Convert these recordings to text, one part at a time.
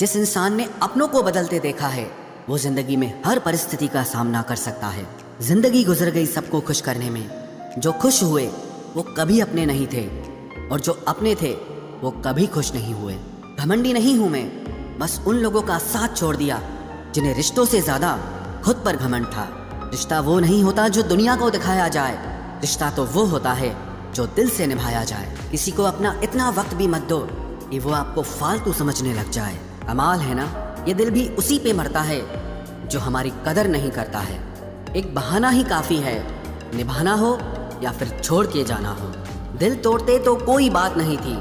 जिस इंसान ने अपनों को बदलते देखा है वो जिंदगी में हर परिस्थिति का सामना कर सकता है। जिंदगी गुजर गई सबको खुश करने में। जो खुश हुए वो कभी अपने नहीं थे और जो अपने थे वो कभी खुश नहीं हुए। घमंडी नहीं हूं मैं, बस उन लोगों का साथ छोड़ दिया जिन्हें रिश्तों से ज्यादा खुद पर घमंड था। रिश्ता वो नहीं होता जो दुनिया को दिखाया जाए, रिश्ता तो वो होता है जो दिल से निभाया जाए। किसी को अपना इतना वक्त भी मत दो कि वो आपको फालतू समझने लग जाए। कमाल है ना, ये दिल भी उसी पे मरता है जो हमारी कदर नहीं करता है। एक बहाना ही काफी है, निभाना हो या फिर छोड़ के जाना हो। दिल तोड़ते तो कोई बात नहीं थी,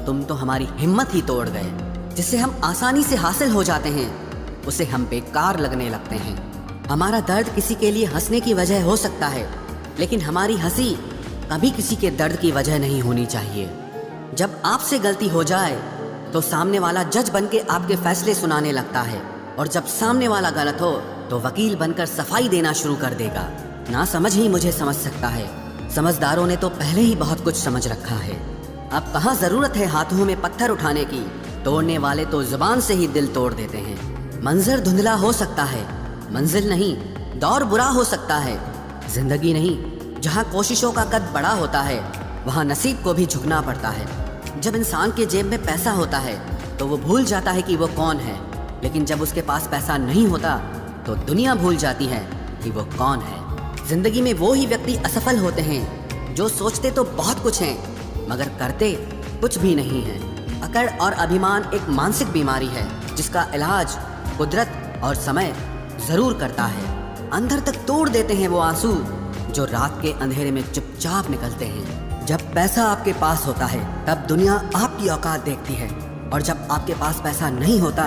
तुम तो हमारी हिम्मत ही तोड़ गए। जिसे हम आसानी से हासिल हो जाते हैं उसे हम बेकार लगने लगते हैं। हमारा दर्द किसी के लिए हंसने की वजह हो सकता है, लेकिन हमारी हंसी कभी किसी के दर्द की वजह नहीं होनी चाहिए। जब आपसे गलती हो जाए तो सामने वाला जज बनके आपके फैसले सुनाने लगता है, और जब सामने वाला गलत हो तो वकील बनकर सफाई देना शुरू कर देगा। ना समझ ही मुझे समझ सकता है, समझदारों ने तो पहले ही बहुत कुछ समझ रखा है। अब कहाँ जरूरत है हाथों में पत्थर उठाने की, तोड़ने वाले तो जुबान से ही दिल तोड़ देते हैं। मंजर धुंधला हो सकता है, मंजिल नहीं, दौर बुरा हो सकता है, जिंदगी नहीं। जहाँ कोशिशों का कद बड़ा होता है वहाँ नसीब को भी झुकना पड़ता है। जब इंसान के जेब में पैसा होता है तो वो भूल जाता है कि वो कौन है, लेकिन जब उसके पास पैसा नहीं होता तो दुनिया भूल जाती है कि वो कौन है। जिंदगी में वो ही व्यक्ति असफल होते हैं जो सोचते तो बहुत कुछ हैं मगर करते कुछ भी नहीं है। अकड़ और अभिमान एक मानसिक बीमारी है जिसका इलाज कुदरत और समय जरूर करता है। अंदर तक तोड़ देते हैं वो आंसू जो रात के अंधेरे में चुपचाप निकलते हैं। जब पैसा आपके पास होता है तब दुनिया आपकी औकात देखती है, और जब आपके पास पैसा नहीं होता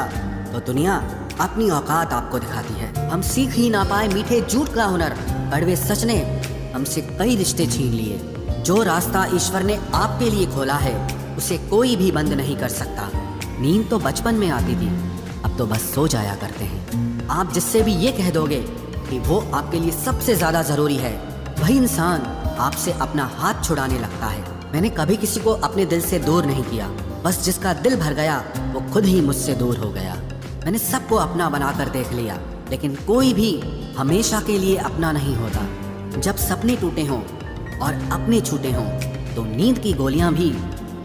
तो दुनिया अपनी औकात आपको दिखाती है। हम सीख ही ना पाए मीठे झूठ का हुनर, कड़वे सच ने हमसे कई रिश्ते छीन लिए। जो रास्ता ईश्वर ने आपके लिए खोला है उसे कोई भी बंद नहीं कर सकता। नींद तो बचपन में आती थी, अब तो बस सो जाया करते हैं। आप जिससे भी ये कह दोगे कि वो आपके लिए सबसे ज्यादा जरूरी है, वही इंसान आपसे अपना हाथ छुड़ाने लगता है। मैंने कभी किसी को अपने दिल से दूर नहीं किया, बस जिसका दिल भर गया वो खुद ही मुझसे दूर हो गया। मैंने सबको अपना बनाकर देख लिया, लेकिन कोई भी हमेशा के लिए अपना नहीं होता। जब सपने टूटे हों और अपने छूटे हों तो नींद की गोलियां भी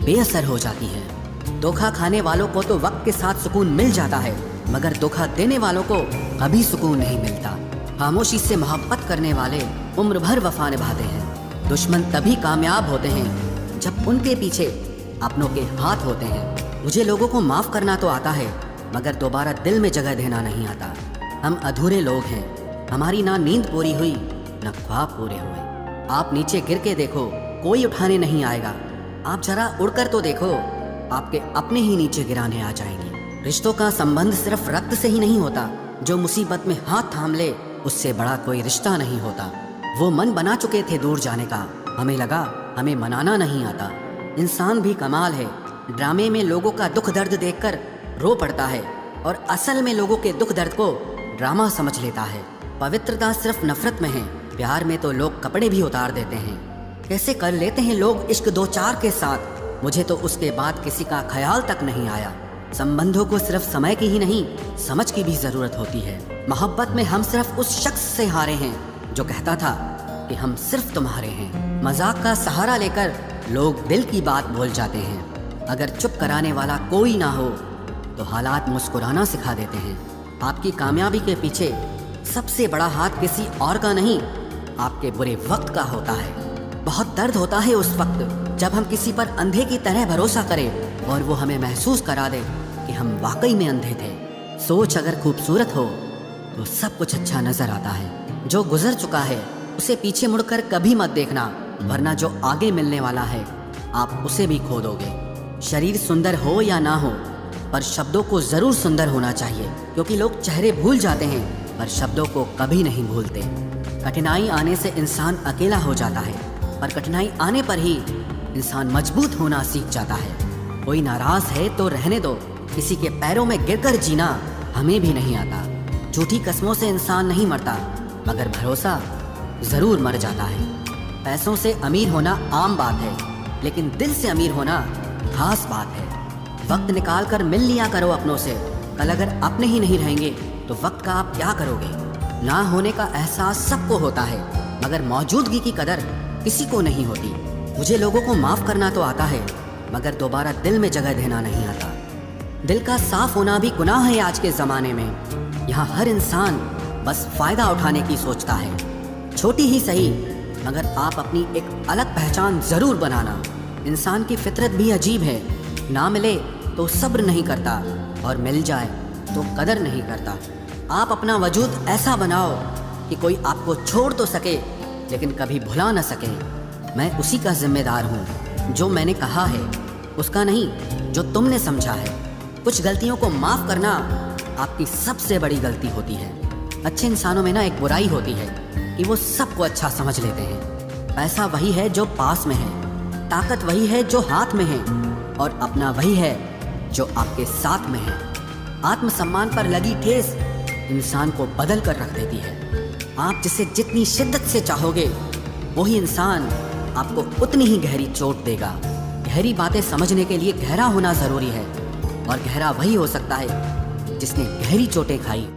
बेअसर हो जाती हैं। धोखा खाने वालों को तो वक्त के साथ सुकून मिल जाता है, मगर धोखा देने वालों को कभी सुकून नहीं मिलता। खामोशी से मोहब्बत करने वाले उम्र भर वफा निभाते हैं। दुश्मन तभी कामयाब होते हैं जब उनके पीछे अपनों के हाथ होते हैं। मुझे लोगों को माफ करना तो आता है, मगर दोबारा दिल में जगह देना नहीं आता। हम अधूरे लोग हैं, हमारी ना नींद पूरी हुई ना ख्वाब पूरे हुए। आप नीचे गिर के देखो, कोई उठाने नहीं आएगा। आप जरा उड़कर तो देखो, आपके अपने ही नीचे गिराने आ जाएंगे। रिश्तों का संबंध सिर्फ रक्त से ही नहीं होता, जो मुसीबत में हाथ थाम ले उससे बड़ा कोई रिश्ता नहीं होता। वो मन बना चुके थे दूर जाने का, हमें लगा हमें मनाना नहीं आता। इंसान भी कमाल है, ड्रामे में लोगों का दुख दर्द देखकर रो पड़ता है और असल में लोगों के दुख दर्द को ड्रामा समझ लेता है। पवित्रता सिर्फ नफरत में है, प्यार में तो लोग कपड़े भी उतार देते हैं। कैसे कर लेते हैं लोग इश्क दो चार के साथ, मुझे तो उसके बाद किसी का ख्याल तक नहीं आया। संबंधों को सिर्फ समय की ही नहीं समझ की भी जरूरत होती है। मोहब्बत में हम सिर्फ उस शख्स से हारे हैं जो कहता था कि हम सिर्फ तुम्हारे हैं। मजाक का सहारा लेकर लोग दिल की बात बोल जाते हैं। अगर चुप कराने वाला कोई ना हो तो हालात मुस्कुराना सिखा देते हैं। आपकी कामयाबी के पीछे सबसे बड़ा हाथ किसी और का नहीं, आपके बुरे वक्त का होता है। बहुत दर्द होता है उस वक्त जब हम किसी पर अंधे की तरह भरोसा करें और वो हमें महसूस करा दे कि हम वाकई में अंधे थे। सोच अगर खूबसूरत हो तो सब कुछ अच्छा नजर आता है। जो गुजर चुका है उसे पीछे मुड़कर कभी मत देखना, वरना जो आगे मिलने वाला है आप उसे भी खो दोगे। शरीर सुंदर हो या ना हो, पर शब्दों को जरूर सुंदर होना चाहिए, क्योंकि लोग चेहरे भूल जाते हैं पर शब्दों को कभी नहीं भूलते। कठिनाई आने से इंसान अकेला हो जाता है, पर कठिनाई आने पर ही इंसान मजबूत होना सीख जाता है। कोई नाराज है तो रहने दो, किसी के पैरों में गिरकर जीना हमें भी नहीं आता। झूठी कस्मों से इंसान नहीं मरता, मगर भरोसा जरूर मर जाता है। पैसों से अमीर होना आम बात है, लेकिन दिल से अमीर होना खास बात है। वक्त निकाल कर मिल लिया करो अपनों से, कल अगर अपने ही नहीं रहेंगे तो वक्त का आप क्या करोगे? ना होने का एहसास सबको होता है, मगर मौजूदगी की कदर किसी को नहीं होती। मुझे लोगों को माफ करना तो आता है, मगर दोबारा दिल में जगह देना नहीं आता। दिल का साफ होना भी गुनाह है आज के ज़माने में। यहाँ हर इंसान बस फ़ायदा उठाने की सोचता है, छोटी ही सही, मगर आप अपनी एक अलग पहचान ज़रूर बनाना। इंसान की फितरत भी अजीब है, ना मिले तो सब्र नहीं करता और मिल जाए तो कदर नहीं करता। आप अपना वजूद ऐसा बनाओ कि कोई आपको छोड़ तो सके लेकिन कभी भुला न सके। मैं उसी का जिम्मेदार हूँ जो मैंने कहा है, उसका नहीं जो तुमने समझा है। कुछ गलतियों को माफ़ करना आपकी सबसे बड़ी गलती होती है। अच्छे इंसानों में ना एक बुराई होती है कि वो सबको अच्छा समझ लेते हैं। पैसा वही है जो पास में है, ताकत वही है जो हाथ में है, और अपना वही है जो आपके साथ में है। आत्मसम्मान पर लगी ठेस इंसान को बदल कर रख देती है। आप जिसे जितनी शिद्दत से चाहोगे वही इंसान आपको उतनी ही गहरी चोट देगा। गहरी बातें समझने के लिए गहरा होना ज़रूरी है, और गहरा वही हो सकता है जिसने गहरी चोटें खाई।